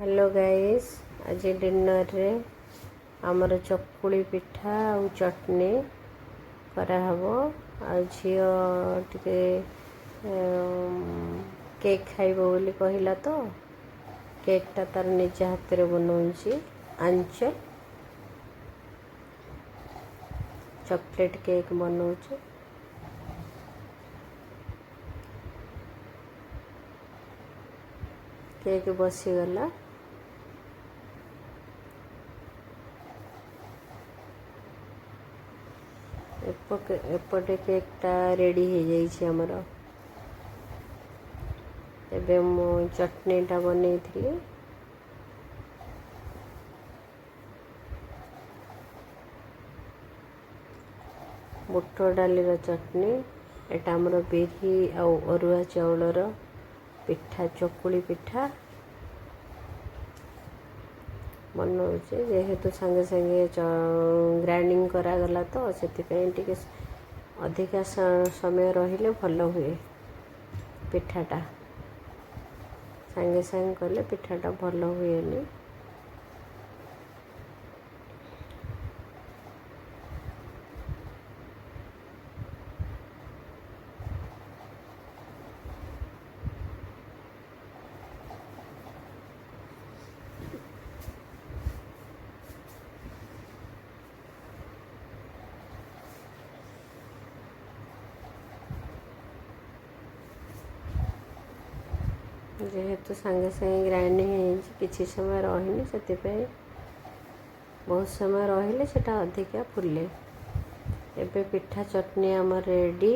Hello guys, आज dinner रे आमर चकुली पिठा और चटनी कराहब। आ झील टिके केक खाइब बोली कहला तो केकटा तार निज हाथ में बनाऊँगी। आंचल चॉकलेट केक बनाऊँगी। केक बसीगला। एपटे केकटा रेडी हो जाइए। आमर एबे मु चटनीटा बनै थी। बुट डालीर चटनी। एटा आमर बिरी आ अरुआ चाउलर पिठा चकुली पिठा बनाऊँचे। जेहेतु संगे संगे ग्राइंडिंग करागला तो से अधिका समय रहिले भल हुए। पिठाटा संगे संगे कले पिठाटा भल हुएनी। जेहेतु संगे संगे ग्राइंडिंग किसी समय रही से बहुत समय रहिले सेटा अधिका फुले। एबे पिठा चटनी आमर रेडी।